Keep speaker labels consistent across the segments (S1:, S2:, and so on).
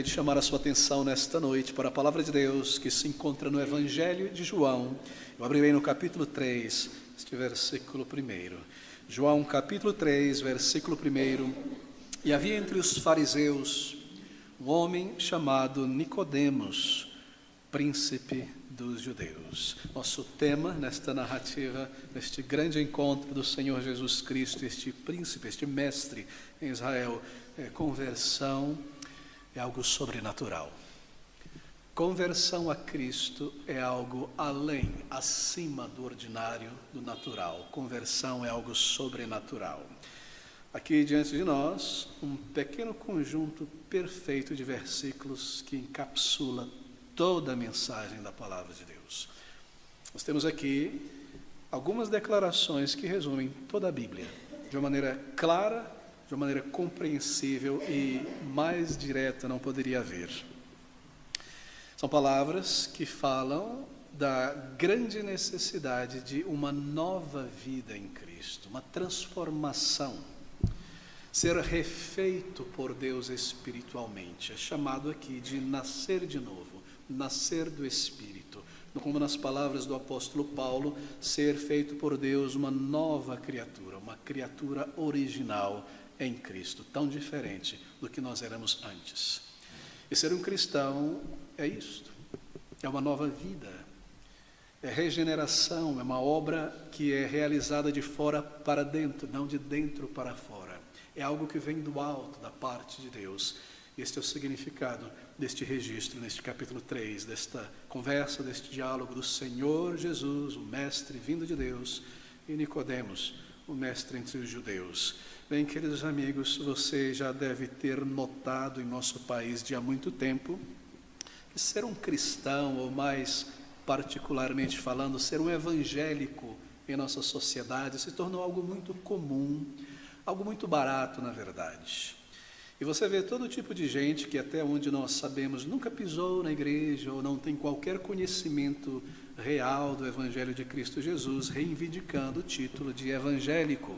S1: de chamar a sua atenção nesta noite para a palavra de Deus que se encontra no Evangelho de João. Eu abrirei no capítulo 3, este versículo 1. João capítulo 3, versículo 1. E havia entre os fariseus um homem chamado Nicodemos, príncipe dos judeus. Nosso tema nesta narrativa, neste grande encontro do Senhor Jesus Cristo, este príncipe, este mestre em Israel, conversão é algo sobrenatural. Conversão a Cristo é algo além, acima do ordinário, do natural. Conversão é algo sobrenatural. Aqui diante de nós, um pequeno conjunto perfeito de versículos que encapsula toda a mensagem da palavra de Deus. Nós temos aqui algumas declarações que resumem toda a Bíblia, de uma maneira clara, de uma maneira compreensível e mais direta não poderia haver. São palavras que falam da grande necessidade de uma nova vida em Cristo, uma transformação, ser refeito por Deus espiritualmente. É chamado aqui de nascer de novo, nascer do Espírito. Como nas palavras do apóstolo Paulo, ser feito por Deus uma nova criatura, uma criatura original em Cristo, tão diferente do que nós éramos antes. E ser um cristão é isto, é uma nova vida, é regeneração, é uma obra que é realizada de fora para dentro, não de dentro para fora. É algo que vem do alto, da parte de Deus. Este é o significado deste registro, neste capítulo 3, desta conversa, deste diálogo do Senhor Jesus, o mestre vindo de Deus, e Nicodemos, o mestre entre os judeus. Bem, queridos amigos, você já deve ter notado em nosso país de há muito tempo que ser um cristão, ou mais particularmente falando, ser um evangélico em nossa sociedade se tornou algo muito comum, algo muito barato, na verdade. E você vê todo tipo de gente que, até onde nós sabemos, nunca pisou na igreja ou não tem qualquer conhecimento real do Evangelho de Cristo Jesus, reivindicando o título de evangélico.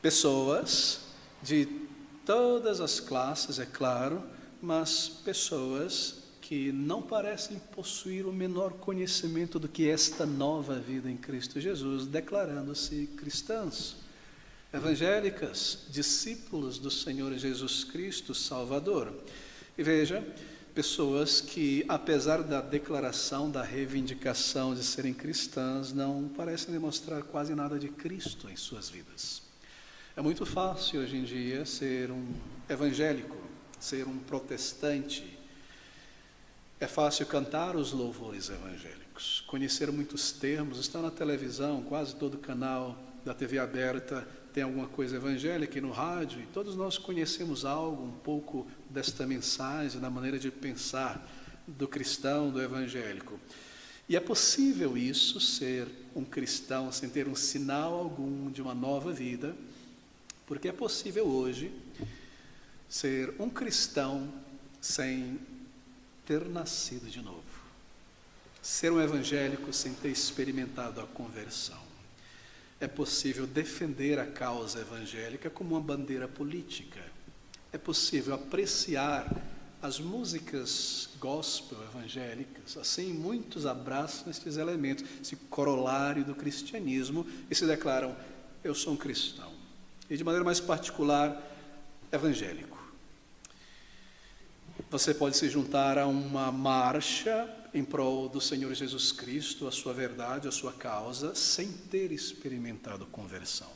S1: Pessoas de todas as classes, é claro, mas pessoas que não parecem possuir o menor conhecimento do que esta nova vida em Cristo Jesus, declarando-se cristãs, evangélicas, discípulos do Senhor Jesus Cristo, Salvador. E veja, pessoas que, apesar da declaração, da reivindicação de serem cristãs, não parecem demonstrar quase nada de Cristo em suas vidas. É muito fácil hoje em dia ser um evangélico, ser um protestante. É fácil cantar os louvores evangélicos, conhecer muitos termos, está na televisão, quase todo canal da TV aberta tem alguma coisa evangélica, e no rádio, e todos nós conhecemos algo, um pouco desta mensagem, da maneira de pensar do cristão, do evangélico. E é possível isso, ser um cristão sem ter um sinal algum de uma nova vida, porque é possível hoje ser um cristão sem ter nascido de novo, ser um evangélico sem ter experimentado a conversão. É possível defender a causa evangélica como uma bandeira política. É possível apreciar as músicas gospel evangélicas. Assim, muitos abraçam estes elementos, esse corolário do cristianismo, e se declaram: eu sou um cristão. E de maneira mais particular, evangélico. Você pode se juntar a uma marcha em prol do Senhor Jesus Cristo, a sua verdade, a sua causa, sem ter experimentado conversão.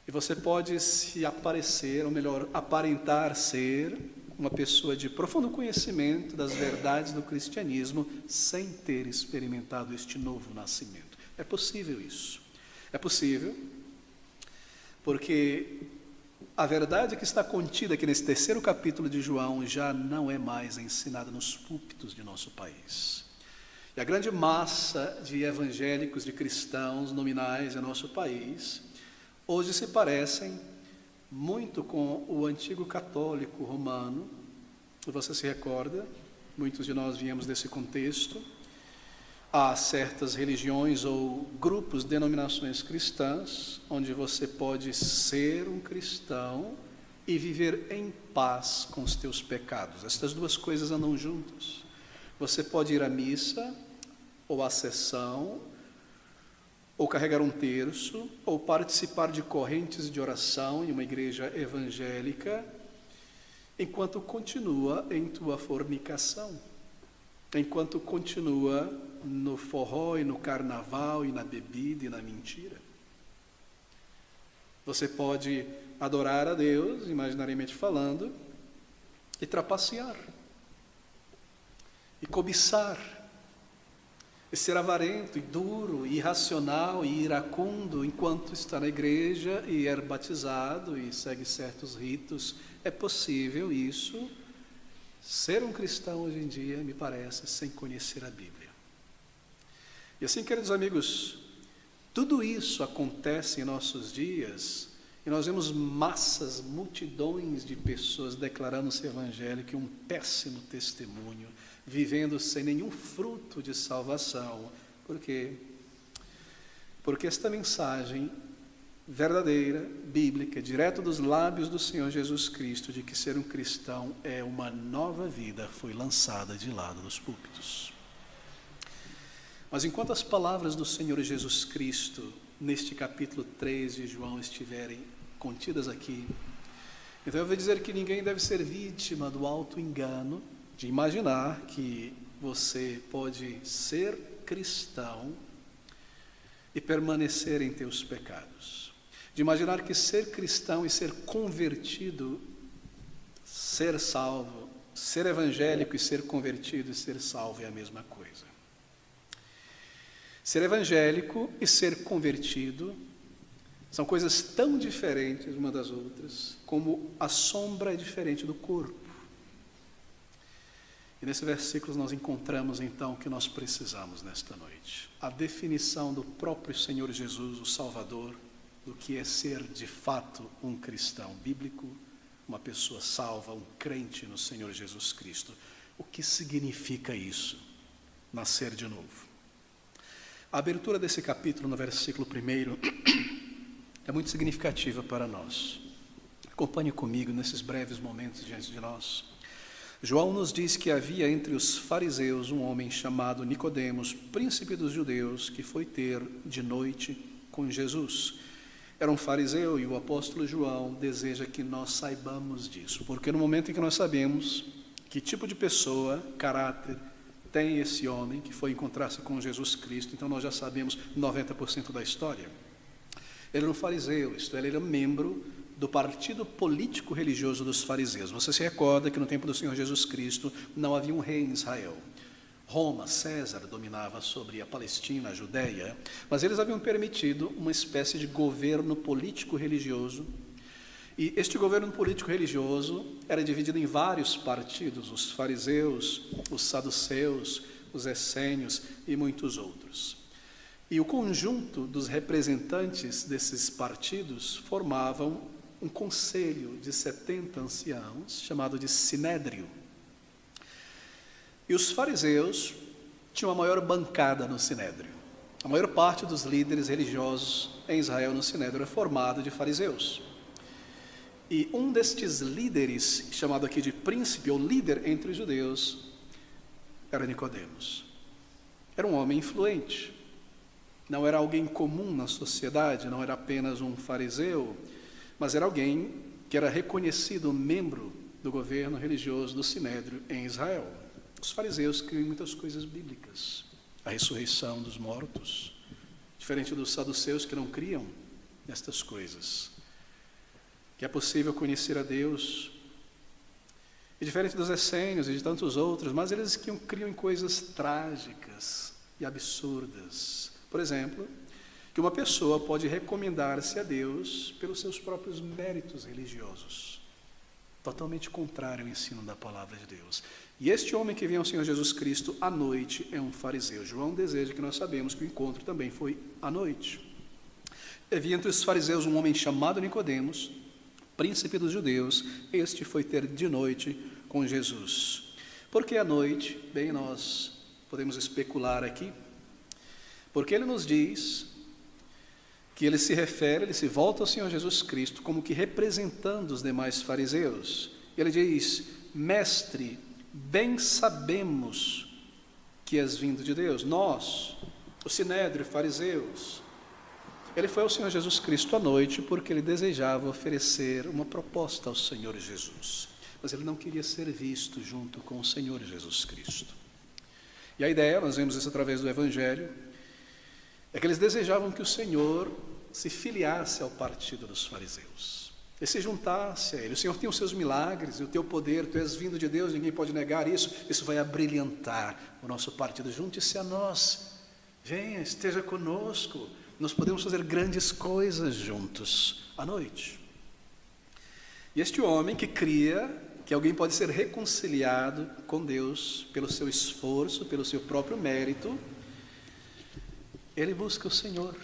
S1: E você pode se aparecer, ou melhor, aparentar ser uma pessoa de profundo conhecimento das verdades do cristianismo, sem ter experimentado este novo nascimento. É possível isso. É possível, porque a verdade que está contida aqui nesse terceiro capítulo de João já não é mais ensinada nos púlpitos de nosso país. E a grande massa de evangélicos, de cristãos nominais em nosso país, hoje se parecem muito com o antigo católico romano. Você se recorda, muitos de nós viemos desse contexto. Há certas religiões ou grupos, denominações cristãs, onde você pode ser um cristão e viver em paz com os teus pecados. Estas duas coisas andam juntas. Você pode ir à missa, ou à sessão, ou carregar um terço, ou participar de correntes de oração em uma igreja evangélica, enquanto continua em tua fornicação, enquanto continua no forró e no carnaval e na bebida e na mentira. Você pode adorar a Deus, imaginariamente falando, e trapacear, e cobiçar, e ser avarento, e duro, e irracional, e iracundo, enquanto está na igreja e é batizado e segue certos ritos. É possível isso, ser um cristão hoje em dia, me parece, sem conhecer a Bíblia. E assim, queridos amigos, tudo isso acontece em nossos dias, e nós vemos massas, multidões de pessoas declarando-se evangélico, e um péssimo testemunho, vivendo sem nenhum fruto de salvação. Por quê? Porque esta mensagem verdadeira, bíblica, direto dos lábios do Senhor Jesus Cristo, de que ser um cristão é uma nova vida, foi lançada de lado dos púlpitos. Mas enquanto as palavras do Senhor Jesus Cristo, neste capítulo 3 de João, estiverem contidas aqui, então eu vou dizer que ninguém deve ser vítima do auto-engano, de imaginar que você pode ser cristão e permanecer em teus pecados. De imaginar que ser cristão e ser convertido, ser salvo, ser evangélico e ser convertido e ser salvo é a mesma coisa. Ser evangélico e ser convertido são coisas tão diferentes uma das outras, como a sombra é diferente do corpo. E nesse versículo nós encontramos então o que nós precisamos nesta noite. A definição do próprio Senhor Jesus, o Salvador, do que é ser de fato um cristão bíblico, uma pessoa salva, um crente no Senhor Jesus Cristo. O que significa isso? Nascer de novo. A abertura desse capítulo, no versículo 1, é muito significativa para nós. Acompanhe comigo nesses breves momentos diante de nós. João nos diz que havia entre os fariseus um homem chamado Nicodemos, príncipe dos judeus, que foi ter de noite com Jesus. Era um fariseu e o apóstolo João deseja que nós saibamos disso, porque no momento em que nós sabemos que tipo de pessoa, caráter, tem esse homem que foi encontrar-se com Jesus Cristo, então nós já sabemos 90% da história. Ele era um fariseu, isto é, ele era membro do partido político religioso dos fariseus. Você se recorda que no tempo do Senhor Jesus Cristo não havia um rei em Israel. Roma, César, dominava sobre a Palestina, a Judéia, mas eles haviam permitido uma espécie de governo político religioso. E este governo político religioso era dividido em vários partidos, os fariseus, os saduceus, os essênios e muitos outros. E o conjunto dos representantes desses partidos formavam um conselho de 70 anciãos, chamado de Sinédrio. E os fariseus tinham a maior bancada no Sinédrio. A maior parte dos líderes religiosos em Israel no Sinédrio é formado de fariseus. E um destes líderes, chamado aqui de príncipe ou líder entre os judeus, era Nicodemos. Era um homem influente. Não era alguém comum na sociedade, não era apenas um fariseu, mas era alguém que era reconhecido membro do governo religioso do Sinédrio em Israel. Os fariseus criam muitas coisas bíblicas. A ressurreição dos mortos, diferente dos saduceus que não criam nestas coisas. Que é possível conhecer a Deus. E diferente dos essênios e de tantos outros, mas eles criam em coisas trágicas e absurdas. Por exemplo, que uma pessoa pode recomendar-se a Deus pelos seus próprios méritos religiosos. Totalmente contrário ao ensino da palavra de Deus. E este homem que vem ao Senhor Jesus Cristo à noite é um fariseu. João deseja que nós sabemos que o encontro também foi à noite. Havia entre os fariseus um homem chamado Nicodemos, príncipe dos judeus. Este foi ter de noite com Jesus. Por que à noite? Bem, nós podemos especular aqui. Porque ele nos diz que ele se volta ao Senhor Jesus Cristo como que representando os demais fariseus. Ele diz: mestre, bem sabemos que és vindo de Deus. Nós, o Sinédrio, fariseus. Ele foi ao Senhor Jesus Cristo à noite porque ele desejava oferecer uma proposta ao Senhor Jesus. Mas ele não queria ser visto junto com o Senhor Jesus Cristo. E a ideia, nós vemos isso através do Evangelho, é que eles desejavam que o Senhor se filiasse ao partido dos fariseus. Ele se juntasse a ele. O Senhor tem os seus milagres e o teu poder, tu és vindo de Deus, ninguém pode negar isso. Isso vai abrilhantar o nosso partido. Junte-se a nós. Venha, esteja conosco. Nós podemos fazer grandes coisas juntos à noite. E este homem que cria que alguém pode ser reconciliado com Deus pelo seu esforço, pelo seu próprio mérito, ele busca o Senhor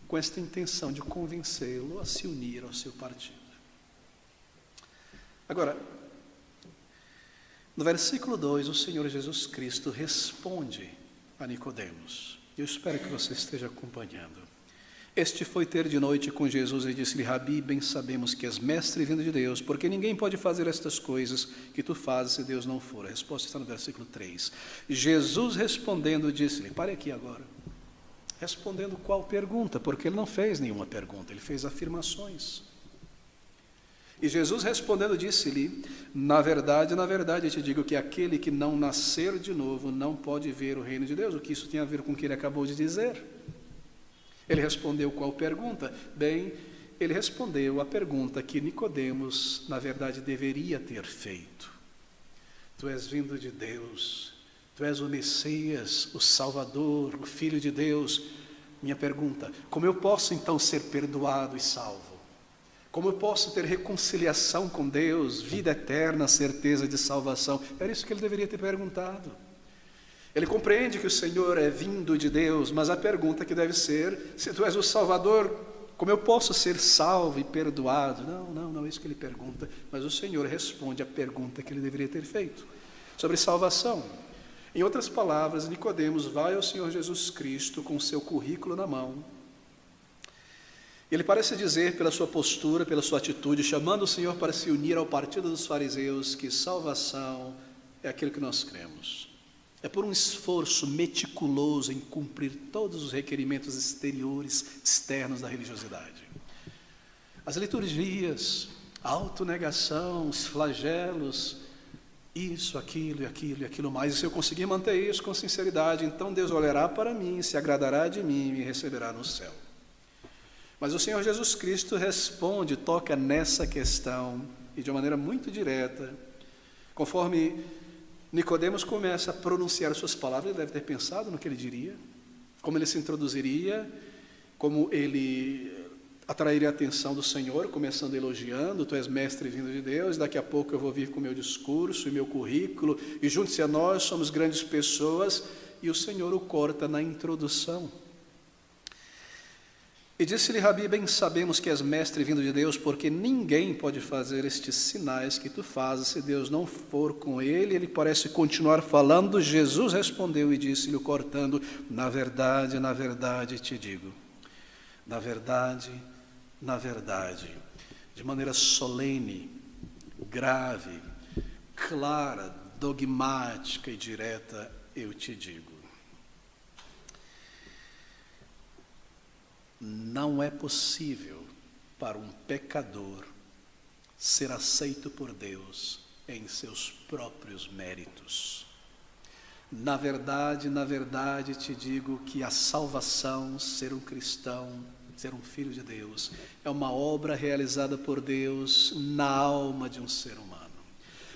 S1: com esta intenção de convencê-lo a se unir ao seu partido. Agora, no versículo 2, o Senhor Jesus Cristo responde a Nicodemos. Eu espero que você esteja acompanhando. Este foi ter de noite com Jesus e disse-lhe: Rabi, bem sabemos que és mestre vindo de Deus, porque ninguém pode fazer estas coisas que tu fazes se Deus não for. A resposta está no versículo 3. Jesus respondendo disse-lhe, pare aqui agora. Respondendo qual pergunta? Porque ele não fez nenhuma pergunta, ele fez afirmações. E Jesus respondendo disse-lhe: na verdade, eu te digo que aquele que não nascer de novo não pode ver o reino de Deus. O que isso tem a ver com o que ele acabou de dizer? Ele respondeu qual pergunta? Bem, ele respondeu a pergunta que Nicodemos, na verdade, deveria ter feito. Tu és vindo de Deus, tu és o Messias, o Salvador, o Filho de Deus. Minha pergunta: como eu posso então ser perdoado e salvo? Como eu posso ter reconciliação com Deus, vida eterna, certeza de salvação? Era isso que ele deveria ter perguntado. Ele compreende que o Senhor é vindo de Deus, mas a pergunta que deve ser: se tu és o Salvador, como eu posso ser salvo e perdoado? Não é isso que ele pergunta, mas o Senhor responde a pergunta que ele deveria ter feito, sobre salvação. Em outras palavras, Nicodemos vai ao Senhor Jesus Cristo com seu currículo na mão. Ele parece dizer, pela sua postura, pela sua atitude, chamando o Senhor para se unir ao partido dos fariseus, que salvação é aquilo que nós cremos. É por um esforço meticuloso em cumprir todos os requerimentos exteriores, externos da religiosidade. As liturgias, a autonegação, os flagelos, isso, aquilo e aquilo e aquilo mais. E se eu conseguir manter isso com sinceridade, então Deus olhará para mim, se agradará de mim e me receberá no céu. Mas o Senhor Jesus Cristo responde, toca nessa questão, e de uma maneira muito direta, conforme Nicodemos começa a pronunciar suas palavras. Ele deve ter pensado no que ele diria, como ele se introduziria, como ele atrairia a atenção do Senhor, começando elogiando: tu és mestre vindo de Deus, daqui a pouco eu vou vir com o meu discurso e meu currículo, e junte-se a nós, somos grandes pessoas. E o Senhor o corta na introdução. E disse-lhe: Rabi, bem sabemos que és mestre vindo de Deus, porque ninguém pode fazer estes sinais que tu fazes se Deus não for com ele. Ele parece continuar falando. Jesus respondeu e disse-lhe, cortando: na verdade te digo, na verdade, de maneira solene, grave, clara, dogmática e direta, eu te digo: não é possível para um pecador ser aceito por Deus em seus próprios méritos. Na verdade te digo que a salvação, ser um cristão, ser um filho de Deus, é uma obra realizada por Deus na alma de um ser humano.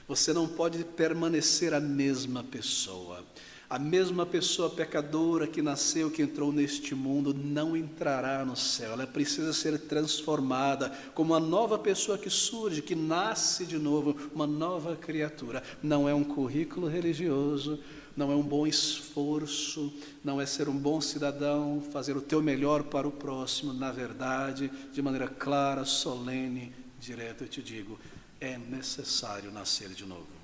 S1: Você não pode permanecer a mesma pessoa. A mesma pessoa pecadora que nasceu, que entrou neste mundo, não entrará no céu. Ela precisa ser transformada como uma nova pessoa que surge, que nasce de novo, uma nova criatura. Não é um currículo religioso, não é um bom esforço, não é ser um bom cidadão, fazer o teu melhor para o próximo. Na verdade, de maneira clara, solene, direta, eu te digo: é necessário nascer de novo.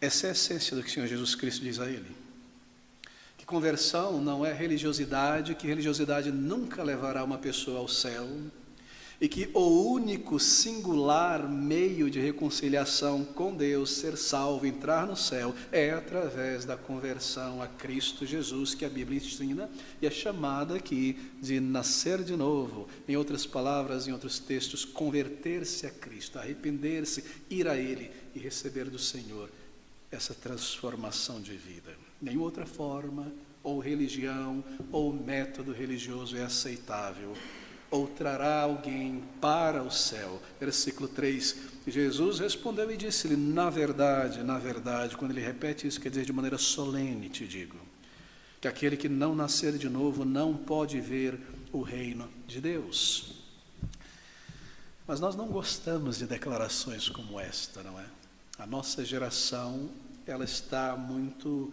S1: Essa é a essência do que o Senhor Jesus Cristo diz a ele. que conversão não é religiosidade, que religiosidade nunca levará uma pessoa ao céu, e que o único singular meio de reconciliação com Deus, ser salvo, entrar no céu, é através da conversão a Cristo Jesus, que a Bíblia ensina, e é chamada aqui de nascer de novo. Em outras palavras, em outros textos, converter-se a Cristo, arrepender-se, ir a Ele e receber do Senhor essa transformação de vida. Nenhuma outra forma, ou religião, ou método religioso é aceitável, ou trará alguém para o céu. Versículo 3, Jesus respondeu e disse-lhe, na verdade, quando ele repete isso, quer dizer de maneira solene, te digo, que aquele que não nascer de novo não pode ver o reino de Deus. Mas nós não gostamos de declarações como esta, não é? A nossa geração, ela está muito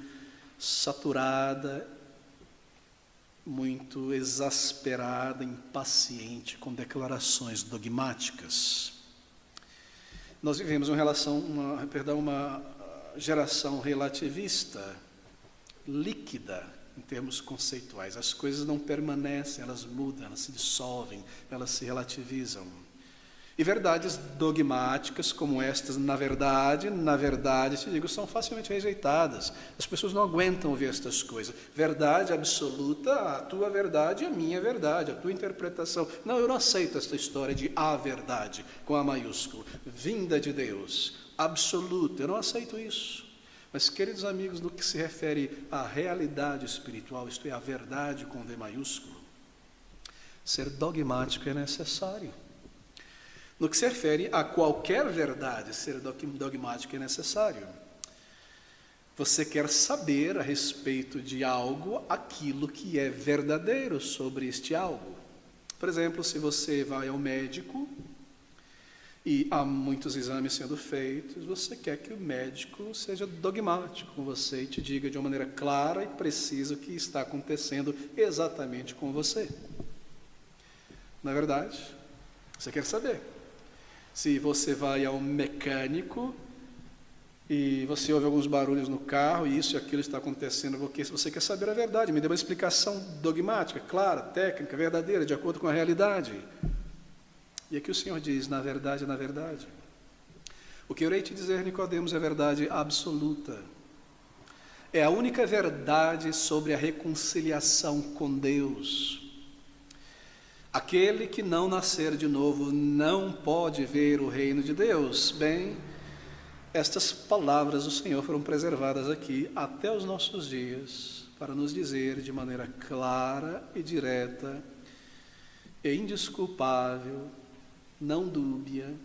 S1: saturada, muito exasperada, impaciente com declarações dogmáticas. Nós vivemos uma geração relativista, líquida em termos conceituais. As coisas não permanecem, elas mudam, elas se dissolvem, elas se relativizam. E verdades dogmáticas como estas, na verdade, te digo, são facilmente rejeitadas. As pessoas não aguentam ouvir estas coisas. Verdade absoluta, a tua verdade e a minha verdade, a tua interpretação. Não, eu não aceito esta história de a verdade, com A maiúsculo, vinda de Deus, absoluta, eu não aceito isso. Mas, queridos amigos, no que se refere à realidade espiritual, isto é, a verdade com V maiúsculo, ser dogmático é necessário. No que se refere a qualquer verdade, ser dogmático é necessário. Você quer saber a respeito de algo, aquilo que é verdadeiro sobre este algo. Por exemplo, se você vai ao médico e há muitos exames sendo feitos, você quer que o médico seja dogmático com você e te diga de uma maneira clara e precisa o que está acontecendo exatamente com você. Não é verdade? Você quer saber. Se você vai ao mecânico e você ouve alguns barulhos no carro e isso e aquilo está acontecendo, porque você quer saber a verdade, me dê uma explicação dogmática, clara, técnica, verdadeira, de acordo com a realidade. E aqui o Senhor diz, na verdade, o que eu irei te dizer, Nicodemos, é verdade absoluta. É a única verdade sobre a reconciliação com Deus. Aquele que não nascer de novo não pode ver o reino de Deus. Bem, estas palavras do Senhor foram preservadas aqui até os nossos dias, para nos dizer de maneira clara e direta e indesculpável, não dúbia,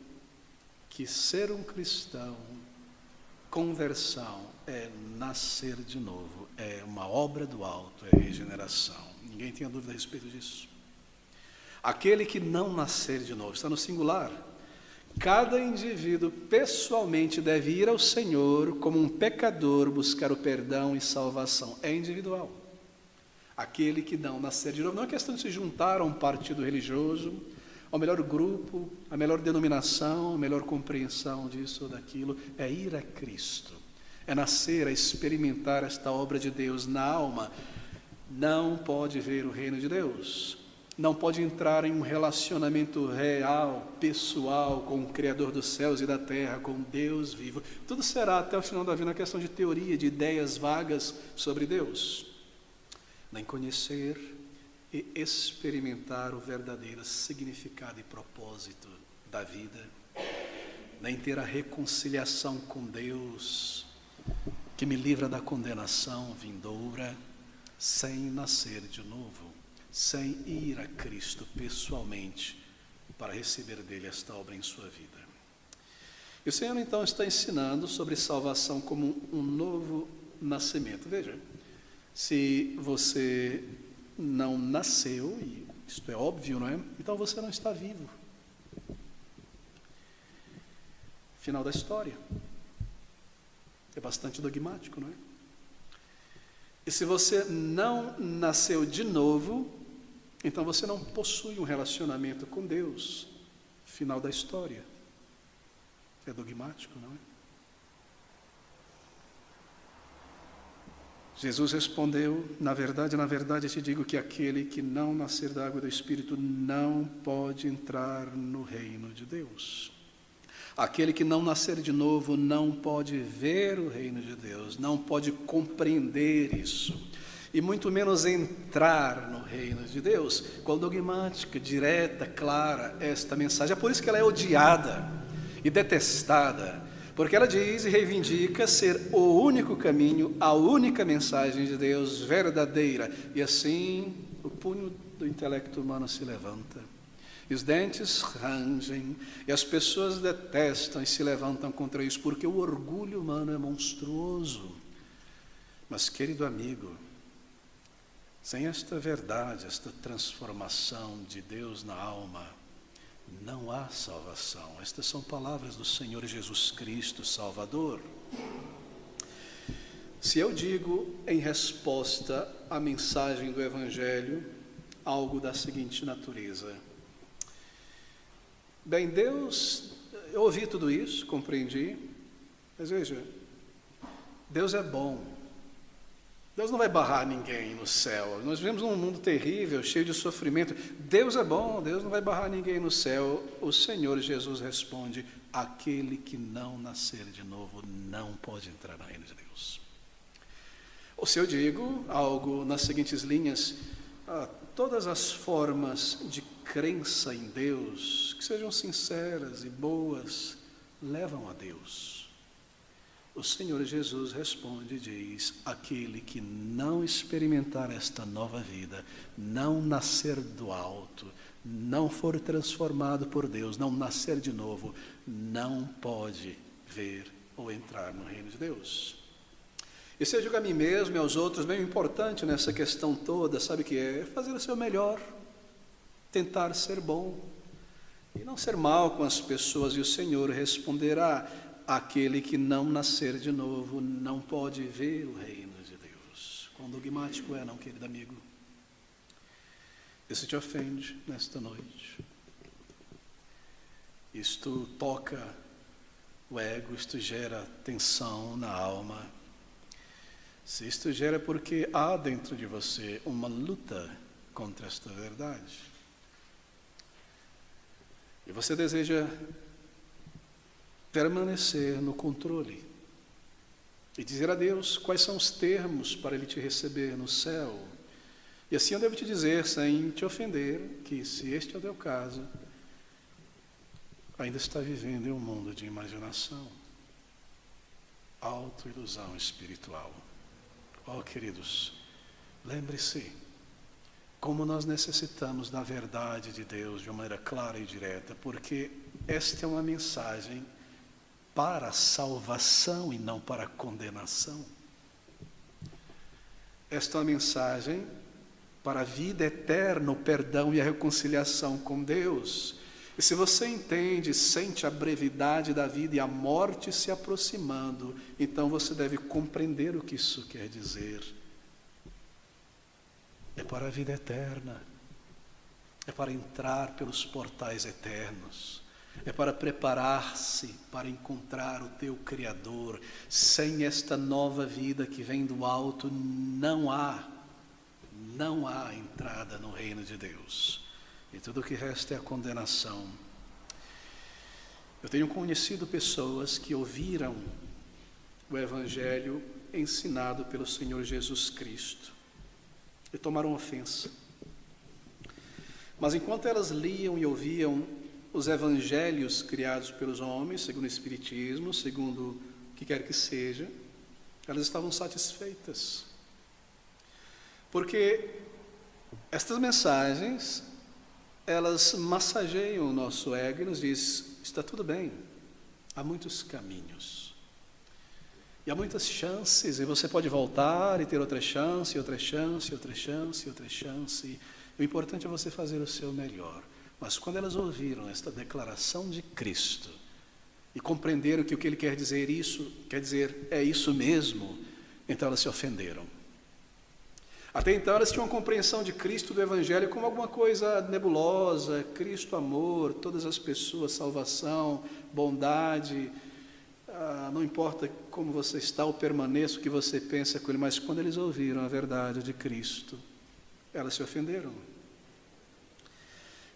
S1: que ser um cristão, conversão, é nascer de novo, é uma obra do alto, é regeneração. Ninguém tenha dúvida a respeito disso. Aquele que não nascer de novo, está no singular. Cada indivíduo pessoalmente deve ir ao Senhor como um pecador buscar o perdão e salvação. É individual. Aquele que não nascer de novo, não é questão de se juntar a um partido religioso, ao melhor grupo, a melhor denominação, a melhor compreensão disso ou daquilo, é ir a Cristo. É nascer, é experimentar esta obra de Deus na alma. Não pode ver o reino de Deus. Não pode entrar em um relacionamento real, pessoal, com o Criador dos céus e da terra, com Deus vivo. Tudo será até o final da vida uma questão de teoria, de ideias vagas sobre Deus. Nem conhecer e experimentar o verdadeiro significado e propósito da vida. Nem ter a reconciliação com Deus, que me livra da condenação vindoura, sem nascer de novo. Sem ir a Cristo pessoalmente para receber dele esta obra em sua vida. E o Senhor então está ensinando sobre salvação como um novo nascimento. Veja, se você não nasceu, e isto é óbvio, não é? Então você não está vivo. Final da história. É bastante dogmático, não é? E se você não nasceu de novo, então você não possui um relacionamento com Deus. Final da história. É dogmático, não é? Jesus respondeu: na verdade, te digo que aquele que não nascer da água e do Espírito não pode entrar no reino de Deus. Aquele que não nascer de novo não pode ver o reino de Deus, não pode compreender isso, e muito menos entrar no reino de Deus. Qual dogmática, direta, clara esta mensagem. É por isso que ela é odiada e detestada, porque ela diz e reivindica ser o único caminho, a única mensagem de Deus verdadeira. E assim o punho do intelecto humano se levanta, e os dentes rangem, e as pessoas detestam e se levantam contra isso, porque o orgulho humano é monstruoso. Mas, querido amigo, sem esta verdade, esta transformação de Deus na alma, não há salvação. Estas são palavras do Senhor Jesus Cristo, Salvador. Se eu digo em resposta à mensagem do Evangelho algo da seguinte natureza: bem, Deus, eu ouvi tudo isso, compreendi, mas veja, Deus é bom. Deus não vai barrar ninguém no céu. Nós vivemos num mundo terrível, cheio de sofrimento. Deus é bom, Deus não vai barrar ninguém no céu. O Senhor Jesus responde: aquele que não nascer de novo não pode entrar no reino de Deus. Ou se eu digo algo nas seguintes linhas: todas as formas de crença em Deus, que sejam sinceras e boas, levam a Deus. O Senhor Jesus responde e diz: aquele que não experimentar esta nova vida, não nascer do alto, não for transformado por Deus, não nascer de novo, não pode ver ou entrar no reino de Deus. E se eu digo a mim mesmo e aos outros, bem, o importante nessa questão toda, sabe o que é? Fazer o seu melhor, tentar ser bom e não ser mal com as pessoas. E o Senhor responderá: aquele que não nascer de novo não pode ver o reino de Deus. Quão dogmático é, não, querido amigo? Isso te ofende nesta noite? Isto toca o ego, isto gera tensão na alma. Se isto gera, porque há dentro de você uma luta contra esta verdade. E você deseja permanecer no controle e dizer a Deus quais são os termos para Ele te receber no céu. E assim eu devo te dizer, sem te ofender, que se este é o teu caso, ainda está vivendo em um mundo de imaginação, autoilusão espiritual. Oh, queridos, lembre-se como nós necessitamos da verdade de Deus de uma maneira clara e direta, porque esta é uma mensagem para a salvação e não para a condenação. Esta é uma mensagem para a vida eterna, o perdão e a reconciliação com Deus. E se você entende, sente a brevidade da vida e a morte se aproximando, então você deve compreender o que isso quer dizer. É para a vida eterna, é para entrar pelos portais eternos, é para preparar-se para encontrar o teu Criador. Sem esta nova vida que vem do alto, não há entrada no reino de Deus. E tudo o que resta é a condenação. Eu tenho conhecido pessoas que ouviram o Evangelho ensinado pelo Senhor Jesus Cristo e tomaram ofensa. Mas enquanto elas liam e ouviam os evangelhos criados pelos homens, segundo o Espiritismo, segundo o que quer que seja, elas estavam satisfeitas. Porque estas mensagens, elas massageiam o nosso ego e nos diz: está tudo bem, há muitos caminhos. E há muitas chances, e você pode voltar e ter outra chance, outra chance, outra chance, outra chance. O importante é você fazer o seu melhor. Mas quando elas ouviram esta declaração de Cristo e compreenderam que o que Ele quer dizer é isso mesmo, então elas se ofenderam. Até então elas tinham uma compreensão de Cristo, do Evangelho, como alguma coisa nebulosa: Cristo, amor, todas as pessoas, salvação, bondade, não importa como você está ou permaneça, o que você pensa com ele, mas quando eles ouviram a verdade de Cristo, elas se ofenderam.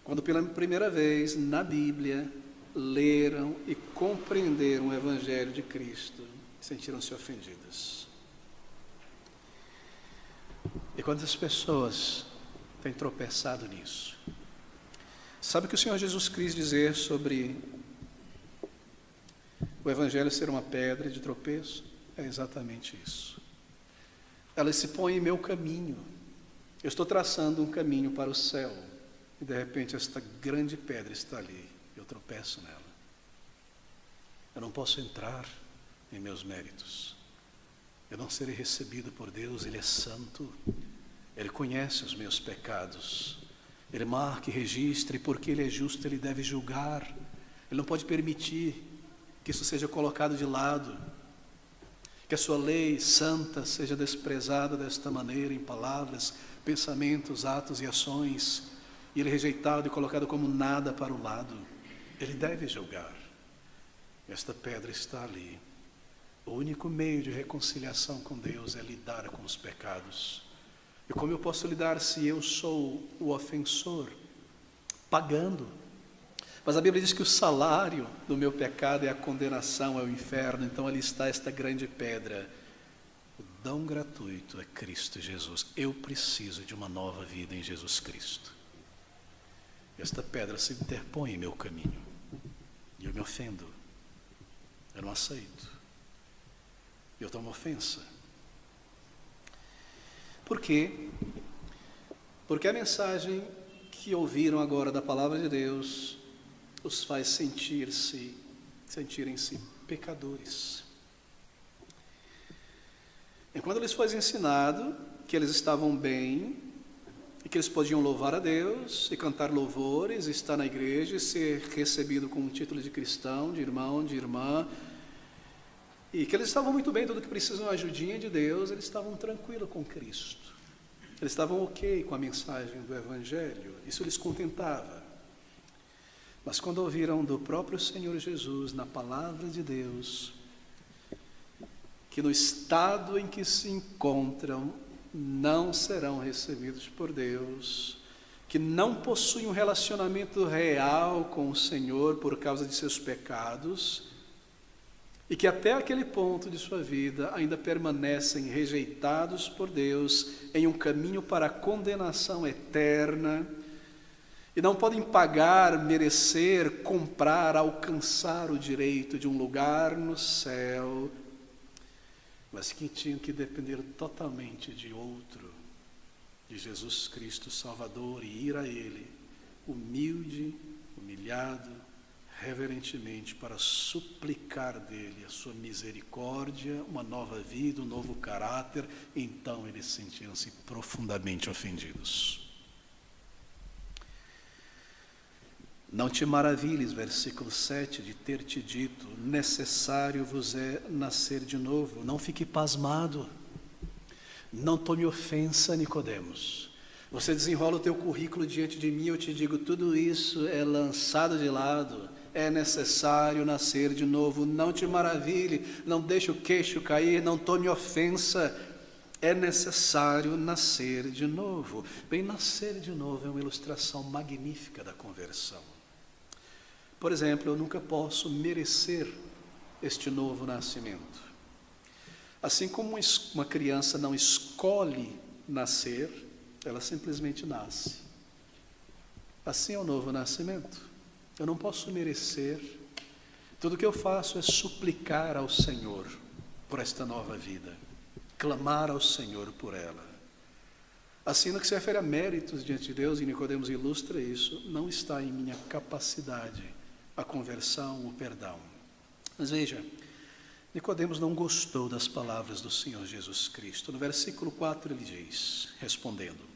S1: Quando pela primeira vez na Bíblia leram e compreenderam o Evangelho de Cristo, sentiram-se ofendidas. E quantas pessoas têm tropeçado nisso? Sabe o que o Senhor Jesus quis dizer sobre o Evangelho ser uma pedra de tropeço? É exatamente isso. Ela se põe em meu caminho. Eu estou traçando um caminho para o céu. E de repente esta grande pedra está ali. Eu tropeço nela. Eu não posso entrar em meus méritos. Eu não serei recebido por Deus. Ele é santo. Ele conhece os meus pecados. Ele marca e registra, e porque Ele é justo, Ele deve julgar. Ele não pode permitir que isso seja colocado de lado, que a sua lei santa seja desprezada desta maneira, em palavras, pensamentos, atos e ações, e Ele rejeitado e colocado como nada para o lado. Ele deve julgar. Esta pedra está ali. O único meio de reconciliação com Deus é lidar com os pecados. E como eu posso lidar se eu sou o ofensor? Pagando. Mas a Bíblia diz que o salário do meu pecado é a condenação, é o inferno. Então ali está esta grande pedra. O dom gratuito é Cristo Jesus. Eu preciso de uma nova vida em Jesus Cristo. Esta pedra se interpõe em meu caminho. E eu me ofendo. Eu não aceito. Eu tomo ofensa. Por quê? Porque a mensagem que ouviram agora da palavra de Deus os faz sentirem-se pecadores. E quando lhes foi ensinado que eles estavam bem, e que eles podiam louvar a Deus, e cantar louvores, e estar na igreja, e ser recebido com um título de cristão, de irmão, de irmã, e que eles estavam muito bem, tudo que precisam é uma ajudinha de Deus, eles estavam tranquilos com Cristo. Eles estavam ok com a mensagem do Evangelho, isso lhes contentava. Mas quando ouviram do próprio Senhor Jesus, na palavra de Deus, que no estado em que se encontram, não serão recebidos por Deus, que não possuem um relacionamento real com o Senhor por causa de seus pecados, e que até aquele ponto de sua vida ainda permanecem rejeitados por Deus em um caminho para a condenação eterna, e não podem pagar, merecer, comprar, alcançar o direito de um lugar no céu, mas que tinham que depender totalmente de outro, de Jesus Cristo Salvador, e ir a Ele, humilde, humilhado, reverentemente, para suplicar dele a sua misericórdia, uma nova vida, um novo caráter. Então eles sentiam-se profundamente ofendidos. Não te maravilhes, versículo 7, de ter te dito, necessário vos é nascer de novo. Não fique pasmado, não tome ofensa, Nicodemos. Você desenrola o teu currículo diante de mim, eu te digo, tudo isso é lançado de lado. É necessário nascer de novo. Não te maravilhe, não deixe o queixo cair, não tome ofensa. É necessário nascer de novo. Bem, nascer de novo é uma ilustração magnífica da conversão. Por exemplo, eu nunca posso merecer este novo nascimento. Assim como uma criança não escolhe nascer, ela simplesmente nasce. Assim é o novo nascimento. Eu não posso merecer. Tudo que eu faço é suplicar ao Senhor por esta nova vida, clamar ao Senhor por ela. Assim, no que se refere a méritos diante de Deus, e Nicodemos ilustra isso, não está em minha capacidade a conversão, o perdão. Mas veja, Nicodemos não gostou das palavras do Senhor Jesus Cristo. No versículo 4 ele diz, respondendo,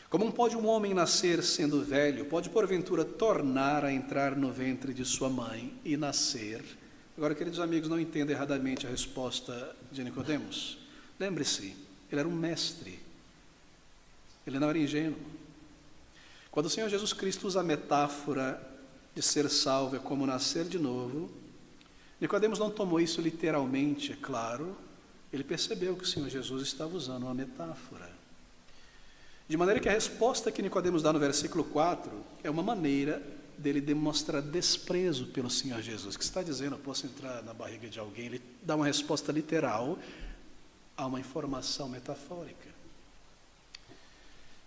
S1: como pode um homem nascer sendo velho? Pode porventura tornar a entrar no ventre de sua mãe e nascer? Agora, queridos amigos, não entendam erradamente a resposta de Nicodemos. Lembre-se, ele era um mestre. Ele não era ingênuo. Quando o Senhor Jesus Cristo usa a metáfora de ser salvo é como nascer de novo, Nicodemos não tomou isso literalmente, é claro. Ele percebeu que o Senhor Jesus estava usando uma metáfora. De maneira que a resposta que Nicodemos dá no versículo 4 é uma maneira dele demonstrar desprezo pelo Senhor Jesus, que está dizendo, eu posso entrar na barriga de alguém. Ele dá uma resposta literal a uma informação metafórica.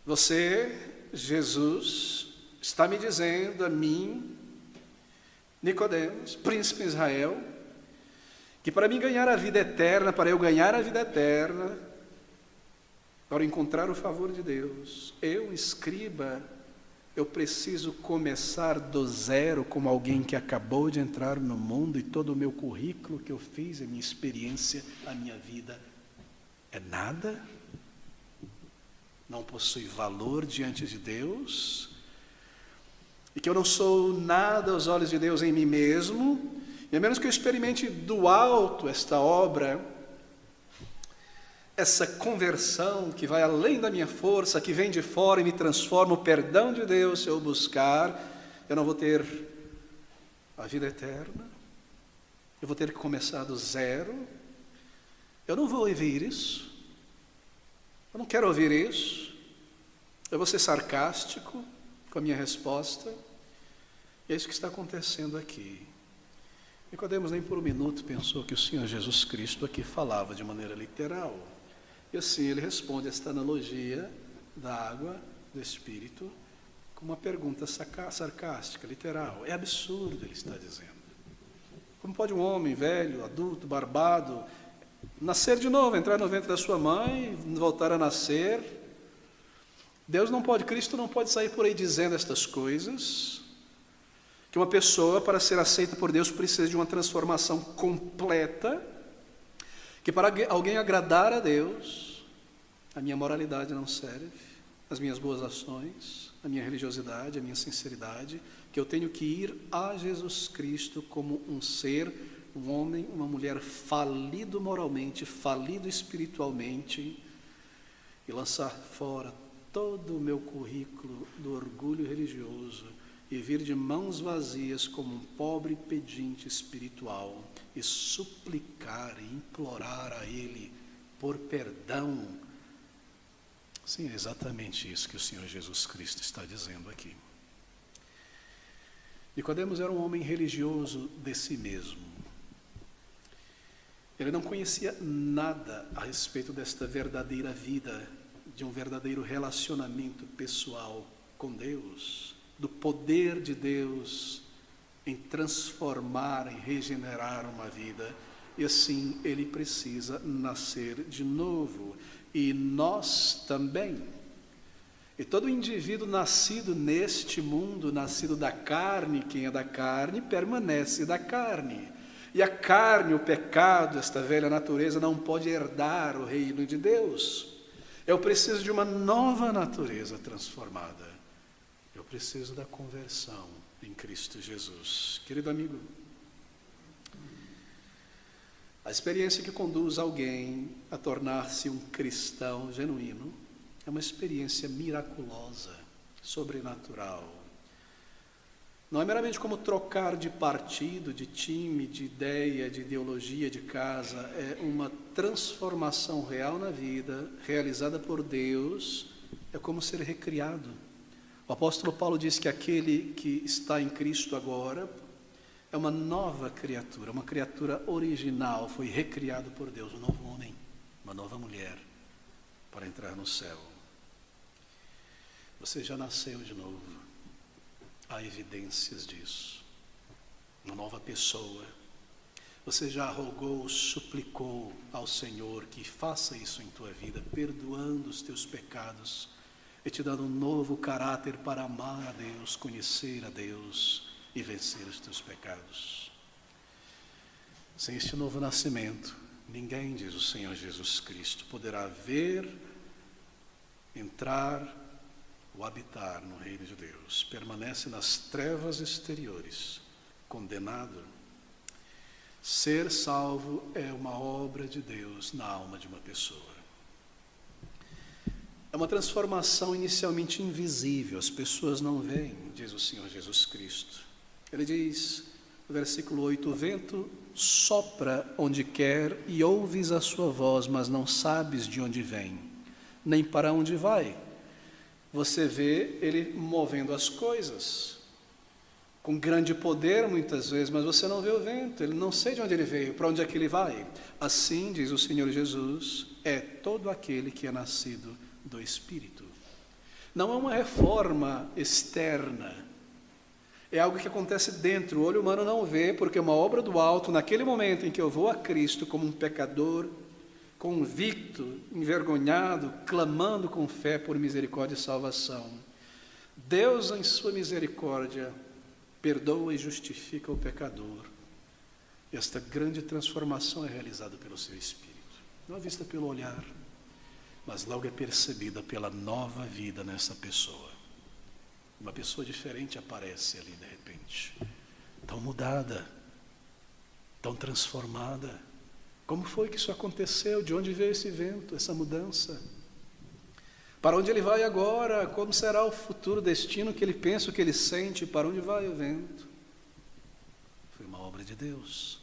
S1: Você, Jesus, está me dizendo a mim, Nicodemos, príncipe de Israel, que para mim ganhar a vida eterna, para eu ganhar a vida eterna, para encontrar o favor de Deus, eu, escriba, eu preciso começar do zero como alguém que acabou de entrar no mundo e todo o meu currículo que eu fiz, a minha experiência, a minha vida é nada? Não possui valor diante de Deus? E que eu não sou nada aos olhos de Deus em mim mesmo? E a menos que eu experimente do alto esta obra, essa conversão que vai além da minha força, que vem de fora e me transforma, o perdão de Deus, se eu buscar, eu não vou ter a vida eterna, eu vou ter que começar do zero, eu não vou ouvir isso, eu não quero ouvir isso, eu vou ser sarcástico com a minha resposta, e é isso que está acontecendo aqui. Nicodemos nem por um minuto pensou que o Senhor Jesus Cristo aqui falava de maneira literal. E assim ele responde esta analogia da água, do Espírito, com uma pergunta sarcástica, literal. É absurdo, ele está dizendo. Como pode um homem velho, adulto, barbado, nascer de novo, entrar no ventre da sua mãe, voltar a nascer? Deus não pode, Cristo não pode sair por aí dizendo estas coisas. Que uma pessoa, para ser aceita por Deus, precisa de uma transformação completa, que para alguém agradar a Deus, a minha moralidade não serve, as minhas boas ações, a minha religiosidade, a minha sinceridade, que eu tenho que ir a Jesus Cristo como um ser, um homem, uma mulher falido moralmente, falido espiritualmente, e lançar fora todo o meu currículo do orgulho religioso, e vir de mãos vazias como um pobre pedinte espiritual e suplicar e implorar a Ele por perdão. Sim, é exatamente isso que o Senhor Jesus Cristo está dizendo aqui. Nicodemos era um homem religioso de si mesmo. Ele não conhecia nada a respeito desta verdadeira vida, de um verdadeiro relacionamento pessoal com Deus, do poder de Deus em transformar, em regenerar uma vida, e assim ele precisa nascer de novo, e nós também. E todo indivíduo nascido neste mundo, nascido da carne, quem é da carne, permanece da carne. E a carne, o pecado, esta velha natureza, não pode herdar o reino de Deus. Eu preciso de uma nova natureza transformada. Eu preciso da conversão em Cristo Jesus. Querido amigo, a experiência que conduz alguém a tornar-se um cristão genuíno é uma experiência miraculosa, sobrenatural. Não é meramente como trocar de partido, de time, de ideia, de ideologia, de casa. É uma transformação real na vida, realizada por Deus. É como ser recriado. O apóstolo Paulo diz que aquele que está em Cristo agora é uma nova criatura, uma criatura original, foi recriado por Deus, um novo homem, uma nova mulher, para entrar no céu. Você já nasceu de novo, há evidências disso, uma nova pessoa. Você já rogou, suplicou ao Senhor que faça isso em tua vida, perdoando os teus pecados, e te dando um novo caráter para amar a Deus, conhecer a Deus e vencer os teus pecados. Sem este novo nascimento, ninguém, diz o Senhor Jesus Cristo, poderá ver, entrar ou habitar no reino de Deus. Permanece nas trevas exteriores, condenado. Ser salvo é uma obra de Deus na alma de uma pessoa. É uma transformação inicialmente invisível, as pessoas não veem, diz o Senhor Jesus Cristo. Ele diz, Versículo 8: o vento sopra onde quer e ouves a sua voz, mas não sabes de onde vem, nem para onde vai. Você vê ele movendo as coisas, com grande poder muitas vezes, mas você não vê o vento, ele não sei de onde ele veio, para onde é que ele vai. Assim, diz o Senhor Jesus, é todo aquele que é nascido do Espírito. Não é uma reforma externa, é algo que acontece dentro, o olho humano não vê, porque é uma obra do alto. Naquele momento em que eu vou a Cristo como um pecador, convicto, envergonhado, clamando com fé por misericórdia e salvação, Deus, em sua misericórdia, perdoa e justifica o pecador. E esta grande transformação é realizada pelo seu Espírito, não é vista pelo olhar, mas logo é percebida pela nova vida nessa pessoa. Uma pessoa diferente aparece ali de repente, tão mudada, tão transformada. Como foi que isso aconteceu? De onde veio esse vento, essa mudança? Para onde ele vai agora? Como será o futuro destino que ele pensa, o que ele sente? Para onde vai o vento? Foi uma obra de Deus.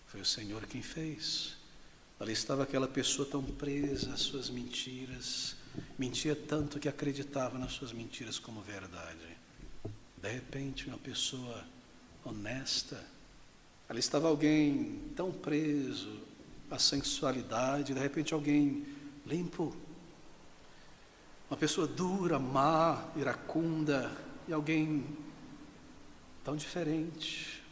S1: Foi o Senhor quem fez. Ali estava aquela pessoa tão presa às suas mentiras, mentia tanto que acreditava nas suas mentiras como verdade. De repente, uma pessoa honesta. Ali estava alguém tão preso à sensualidade, de repente alguém limpo. Uma pessoa dura, má, iracunda, e alguém tão diferente,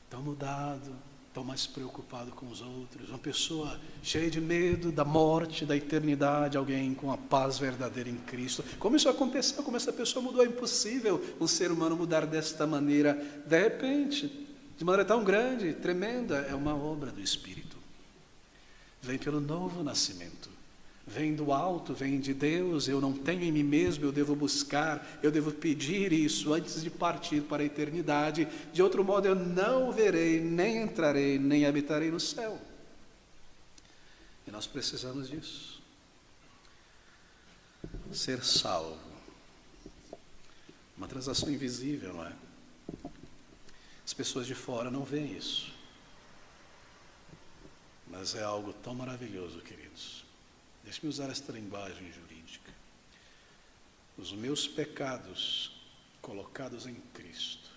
S1: tão mudado, tão mais preocupado com os outros. Uma pessoa cheia de medo da morte, da eternidade, alguém com a paz verdadeira em Cristo. Como isso aconteceu? Como essa pessoa mudou? É impossível um ser humano mudar desta maneira, de repente, de maneira tão grande, tremenda. É uma obra do Espírito. Vem pelo novo nascimento. Vem do alto, vem de Deus. Eu não tenho em mim mesmo, eu devo buscar, eu devo pedir isso antes de partir para a eternidade. De outro modo eu não verei, nem entrarei, nem habitarei no céu. E nós precisamos disso. Ser salvo. Uma transação invisível, não é? As pessoas de fora não veem isso. Mas é algo tão maravilhoso, queridos. Deixe-me usar esta linguagem jurídica. Os meus pecados colocados em Cristo,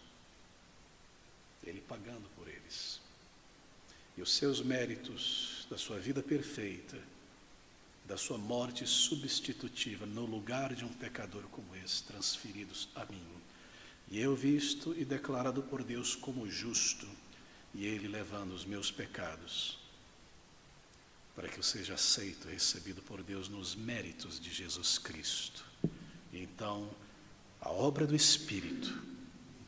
S1: Ele pagando por eles, e os seus méritos da sua vida perfeita, da sua morte substitutiva no lugar de um pecador como esse, transferidos a mim, e eu visto e declarado por Deus como justo, e Ele levando os meus pecados, para que eu seja aceito e recebido por Deus nos méritos de Jesus Cristo. E então, a obra do Espírito,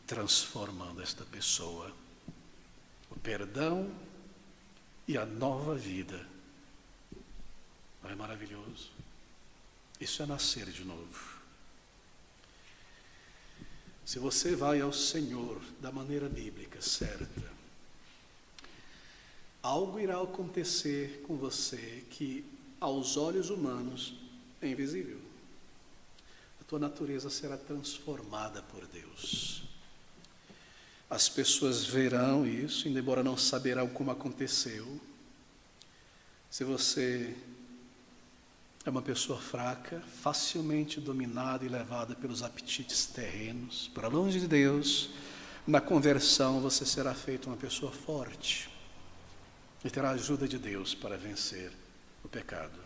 S1: transformando esta pessoa, o perdão e a nova vida. Não é maravilhoso? Isso é nascer de novo. Se você vai ao Senhor da maneira bíblica certa, algo irá acontecer com você que, aos olhos humanos, é invisível. A tua natureza será transformada por Deus. As pessoas verão isso, embora não saberão como aconteceu. Se você é uma pessoa fraca, facilmente dominada e levada pelos apetites terrenos, para longe de Deus, na conversão você será feito uma pessoa forte. E terá a ajuda de Deus para vencer o pecado.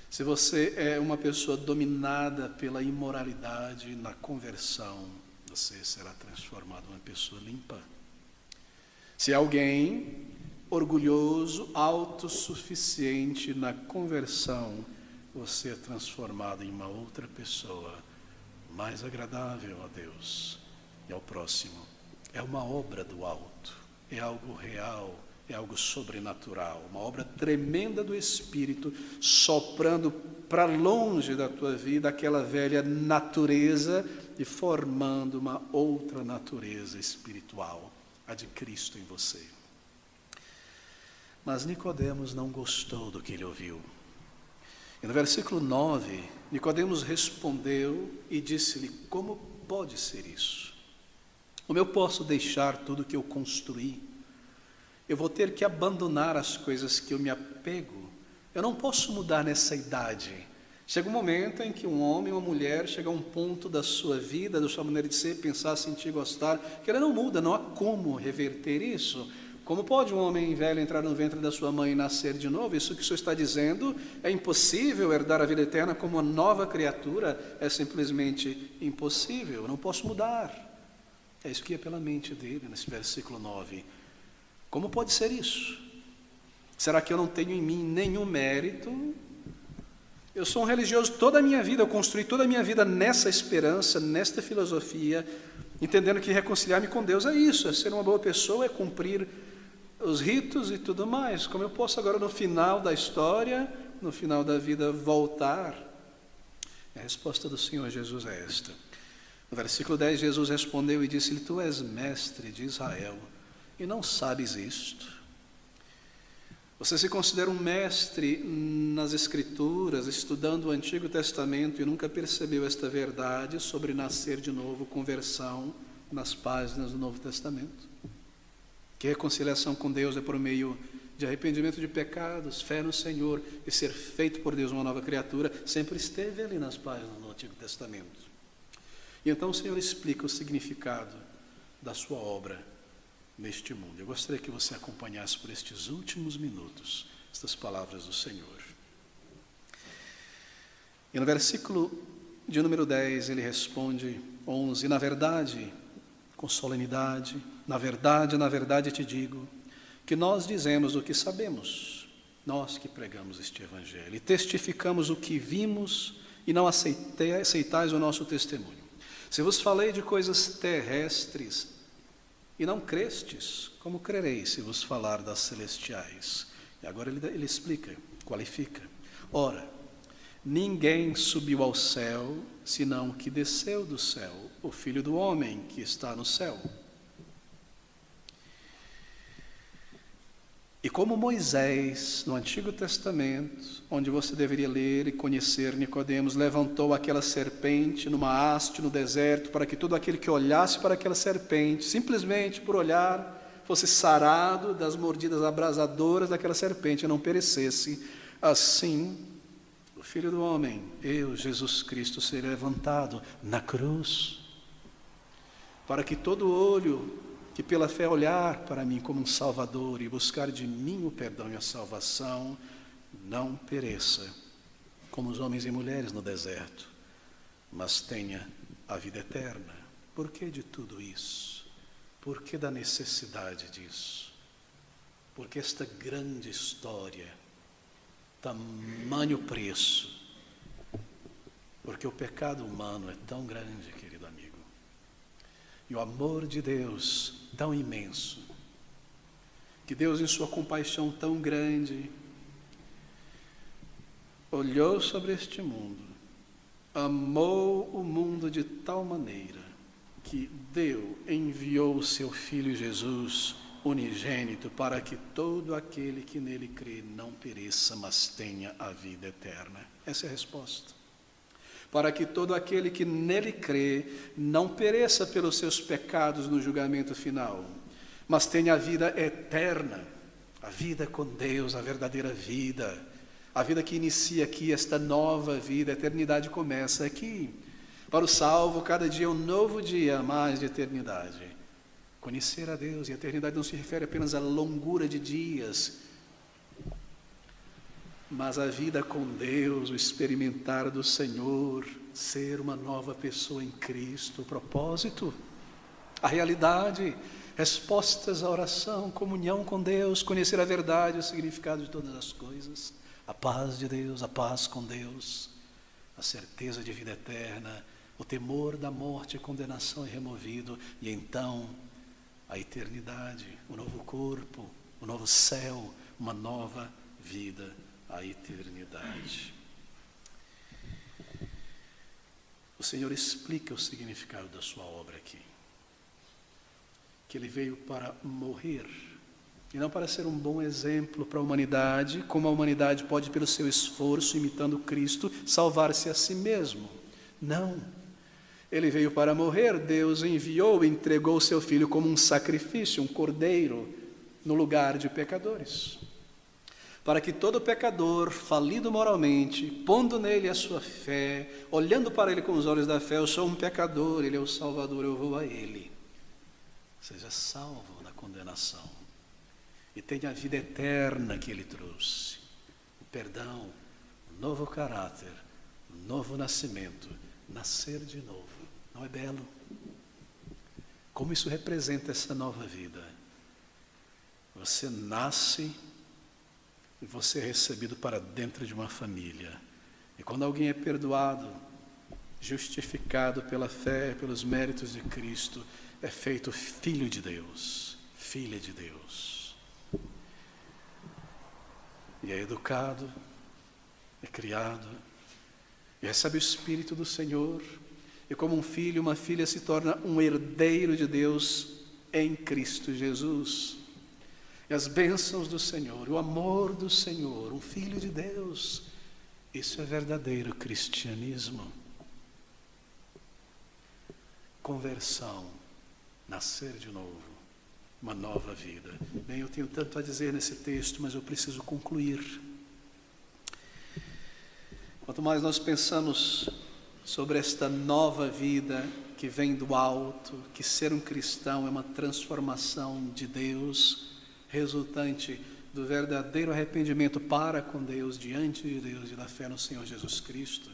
S1: Se você é uma pessoa dominada pela imoralidade, na conversão, você será transformado em uma pessoa limpa. Se alguém orgulhoso, autossuficiente, na conversão, você é transformado em uma outra pessoa, mais agradável a Deus e ao próximo. É uma obra do alto, é algo real, é algo sobrenatural, uma obra tremenda do Espírito, soprando para longe da tua vida aquela velha natureza e formando uma outra natureza espiritual, a de Cristo em você. Mas Nicodemos não gostou do que ele ouviu. E no versículo 9, Nicodemos respondeu e disse-lhe: como pode ser isso? Como eu posso deixar tudo que eu construí? Eu vou ter que abandonar as coisas que eu me apego. Eu não posso mudar nessa idade. Chega um momento em que um homem ou uma mulher chega a um ponto da sua vida, da sua maneira de ser, pensar, sentir, gostar, que ela não muda, não há como reverter isso. Como pode um homem velho entrar no ventre da sua mãe e nascer de novo? Isso que o Senhor está dizendo é impossível. Herdar a vida eterna como uma nova criatura é simplesmente impossível. Eu não posso mudar. É isso que ia pela mente dele nesse versículo 9. Como pode ser isso? Será que eu não tenho em mim nenhum mérito? Eu sou um religioso toda a minha vida, eu construí toda a minha vida nessa esperança, nesta filosofia, entendendo que reconciliar-me com Deus é isso, é ser uma boa pessoa, é cumprir os ritos e tudo mais. Como eu posso agora no final da história, no final da vida, voltar? A resposta do Senhor Jesus é esta. No versículo 10, Jesus respondeu e disse-lhe: Tu és mestre de Israel e não sabes isto? Você se considera um mestre nas Escrituras, estudando o Antigo Testamento e nunca percebeu esta verdade sobre nascer de novo, conversão nas páginas do Novo Testamento? Que reconciliação com Deus é por meio de arrependimento de pecados, fé no Senhor e ser feito por Deus uma nova criatura, sempre esteve ali nas páginas do Antigo Testamento. E então o Senhor explica o significado da sua obra neste mundo. Eu gostaria que você acompanhasse por estes últimos minutos estas palavras do Senhor. E no versículo de número 10 ele responde, 11, na verdade, com solenidade, na verdade te digo, que nós dizemos o que sabemos, nós que pregamos este evangelho, e testificamos o que vimos e não aceitais o nosso testemunho. Se vos falei de coisas terrestres e não crestes, como crereis se vos falar das celestiais? E agora ele explica, qualifica. Ora, ninguém subiu ao céu, senão o que desceu do céu, o Filho do Homem que está no céu. E como Moisés, no Antigo Testamento, onde você deveria ler e conhecer Nicodemos, levantou aquela serpente numa haste no deserto, para que todo aquele que olhasse para aquela serpente, simplesmente por olhar, fosse sarado das mordidas abrasadoras daquela serpente e não perecesse, assim, o Filho do Homem, eu, Jesus Cristo, serei levantado na cruz, para que todo olho que pela fé olhar para mim como um Salvador e buscar de mim o perdão e a salvação, não pereça, como os homens e mulheres no deserto, mas tenha a vida eterna. Por que de tudo isso? Por que da necessidade disso? Porque esta grande história, tamanho preço, porque o pecado humano é tão grande, querido amigo, e o amor de Deus tão imenso, que Deus em sua compaixão tão grande, olhou sobre este mundo, amou o mundo de tal maneira, que enviou o seu Filho Jesus, unigênito, para que todo aquele que nele crê não pereça, mas tenha a vida eterna. Essa é a resposta. Para que todo aquele que nele crê não pereça pelos seus pecados no julgamento final, mas tenha a vida eterna, a vida com Deus, a verdadeira vida, a vida que inicia aqui, esta nova vida. A eternidade começa aqui. Para o salvo, cada dia é um novo dia a mais de eternidade. Conhecer a Deus, e a eternidade não se refere apenas à longura de dias, mas a vida com Deus, o experimentar do Senhor, ser uma nova pessoa em Cristo, o propósito, a realidade, respostas à oração, comunhão com Deus, conhecer a verdade, o significado de todas as coisas, a paz de Deus, a paz com Deus, a certeza de vida eterna, o temor da morte e condenação é removido, e então a eternidade, o novo corpo, o novo céu, uma nova vida, a eternidade. O Senhor explica o significado da sua obra aqui. Que Ele veio para morrer, e não para ser um bom exemplo para a humanidade, como a humanidade pode, pelo seu esforço, imitando Cristo, salvar-se a si mesmo. Não. Ele veio para morrer, Deus enviou e entregou o seu Filho como um sacrifício, um cordeiro, no lugar de pecadores. Para que todo pecador, falido moralmente, pondo nele a sua fé, olhando para ele com os olhos da fé, eu sou um pecador, ele é o Salvador, eu vou a ele, seja salvo da condenação e tenha a vida eterna que ele trouxe, o perdão, o novo caráter, o novo nascimento, nascer de novo. Não é belo? Como isso representa essa nova vida? Você nasce e você é recebido para dentro de uma família. E quando alguém é perdoado, justificado pela fé, pelos méritos de Cristo, é feito filho de Deus, filha de Deus. E é educado, é criado, e recebe o Espírito do Senhor. E como um filho, uma filha se torna um herdeiro de Deus em Cristo Jesus. E as bênçãos do Senhor, o amor do Senhor, um filho de Deus, isso é verdadeiro cristianismo. Conversão, nascer de novo, uma nova vida. Bem, eu tenho tanto a dizer nesse texto, mas eu preciso concluir. Quanto mais nós pensamos sobre esta nova vida que vem do alto, que ser um cristão é uma transformação de Deus, resultante do verdadeiro arrependimento para com Deus, diante de Deus e da fé no Senhor Jesus Cristo.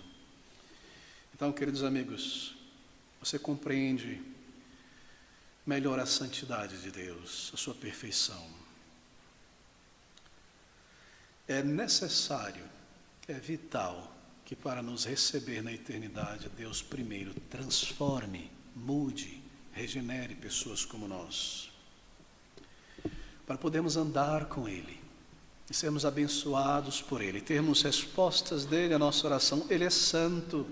S1: Então, queridos amigos, você compreende melhor a santidade de Deus, a sua perfeição. É necessário, é vital, que para nos receber na eternidade, Deus primeiro transforme, mude, regenere pessoas como nós, para podermos andar com Ele, e sermos abençoados por Ele, termos respostas dEle à nossa oração. Ele é santo,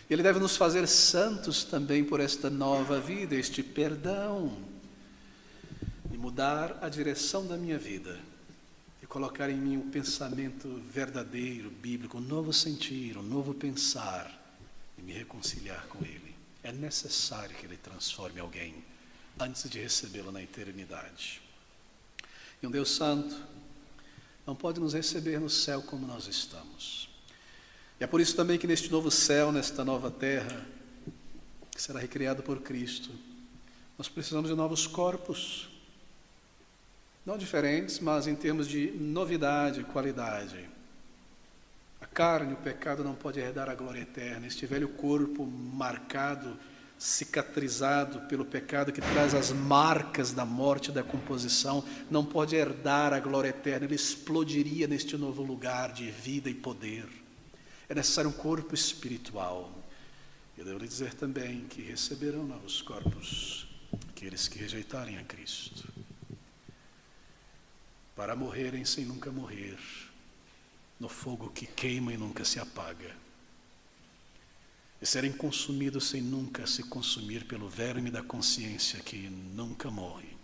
S1: Ele deve nos fazer santos também por esta nova vida, este perdão, e mudar a direção da minha vida, colocar em mim um pensamento verdadeiro, bíblico, um novo sentir, um novo pensar, e me reconciliar com Ele. É necessário que Ele transforme alguém antes de recebê-lo na eternidade. E um Deus santo não pode nos receber no céu como nós estamos. E é por isso também que neste novo céu, nesta nova terra, que será recriado por Cristo, nós precisamos de novos corpos, não diferentes, mas em termos de novidade, qualidade. A carne, o pecado não pode herdar a glória eterna. Este velho corpo marcado, cicatrizado pelo pecado, que traz as marcas da morte e da composição, não pode herdar a glória eterna. Ele explodiria neste novo lugar de vida e poder. É necessário um corpo espiritual. Eu devo lhe dizer também que receberão novos corpos aqueles que rejeitarem a Cristo, para morrerem sem nunca morrer, no fogo que queima e nunca se apaga, e serem consumidos sem nunca se consumir pelo verme da consciência que nunca morre.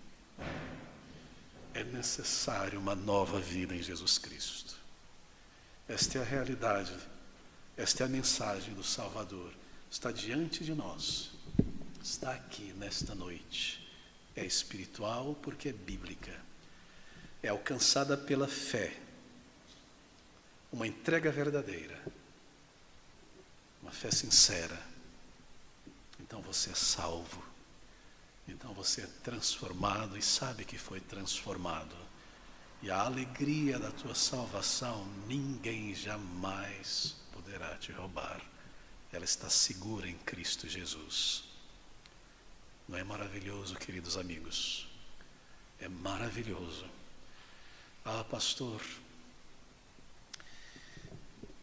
S1: É necessário uma nova vida em Jesus Cristo. Esta é a realidade, esta é a mensagem do Salvador. Está diante de nós, está aqui nesta noite. É espiritual porque é bíblica. É alcançada pela fé, uma entrega verdadeira, uma fé sincera. Então você é salvo, então você é transformado e sabe que foi transformado. E a alegria da tua salvação ninguém jamais poderá te roubar. Ela está segura em Cristo Jesus. Não é maravilhoso, queridos amigos? É maravilhoso. Ah, pastor,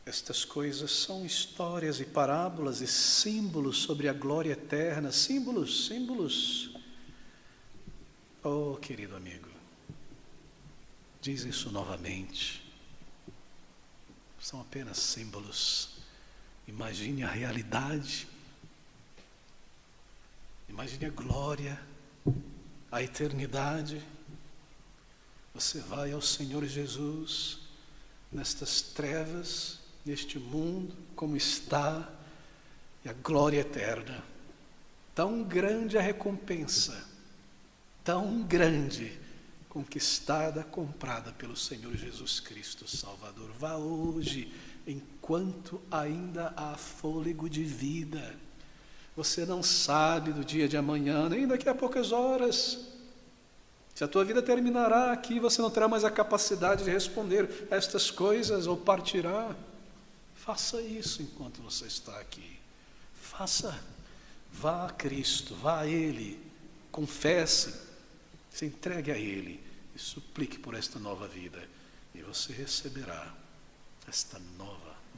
S1: estas coisas são histórias e parábolas e símbolos sobre a glória eterna, símbolos. Oh, querido amigo, diz isso novamente. São apenas símbolos. Imagine a realidade, imagine a glória, a eternidade. Você vai ao Senhor Jesus nestas trevas, neste mundo como está, e a glória eterna, tão grande a recompensa, tão grande, conquistada, comprada pelo Senhor Jesus Cristo Salvador. Vá hoje, enquanto ainda há fôlego de vida. Você não sabe do dia de amanhã, nem daqui a poucas horas. Se a tua vida terminará aqui, você não terá mais a capacidade de responder a estas coisas ou partirá. Faça isso enquanto você está aqui. Faça. Vá a Cristo, vá a Ele, confesse, se entregue a Ele e suplique por esta nova vida. E você receberá esta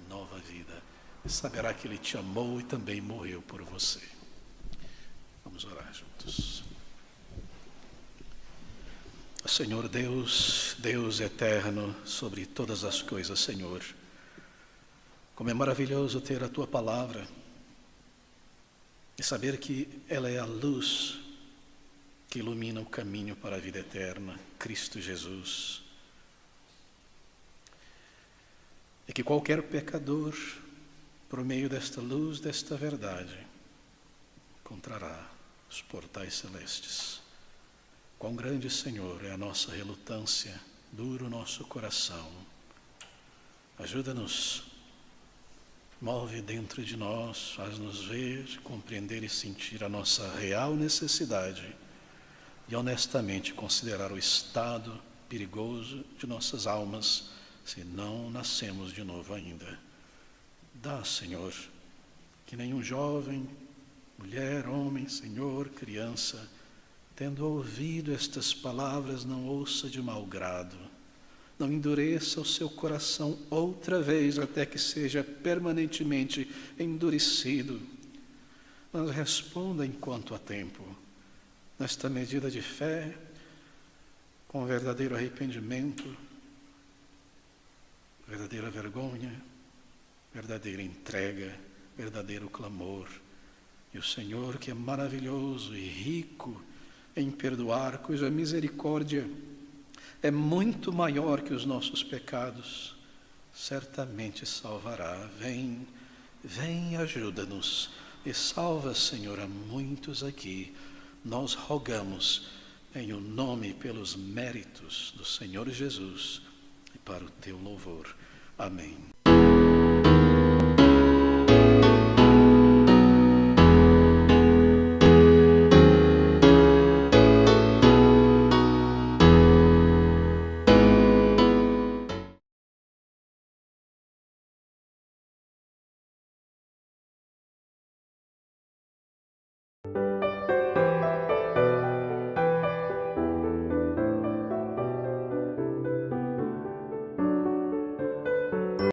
S1: nova vida. E saberá que Ele te amou e também morreu por você. Vamos orar juntos. Senhor Deus, Deus eterno sobre todas as coisas, Senhor. Como é maravilhoso ter a Tua palavra e saber que ela é a luz que ilumina o caminho para a vida eterna, Cristo Jesus. E que qualquer pecador, por meio desta luz, desta verdade, encontrará os portais celestes. Quão grande, Senhor, é a nossa relutância, duro o nosso coração. Ajuda-nos, move dentro de nós, faz-nos ver, compreender e sentir a nossa real necessidade e honestamente considerar o estado perigoso de nossas almas se não nascemos de novo ainda. Dá, Senhor, que nenhum jovem, mulher, homem, Senhor, criança, tendo ouvido estas palavras, não ouça de mau grado, não endureça o seu coração outra vez até que seja permanentemente endurecido, mas responda enquanto há tempo, nesta medida de fé, com verdadeiro arrependimento, verdadeira vergonha, verdadeira entrega, verdadeiro clamor. E o Senhor, que é maravilhoso e rico em perdoar, cuja misericórdia é muito maior que os nossos pecados, certamente salvará. Vem, vem, ajuda-nos e salva, Senhor, a muitos aqui. Nós rogamos em o nome e pelos méritos do Senhor Jesus e para o teu louvor. Amém.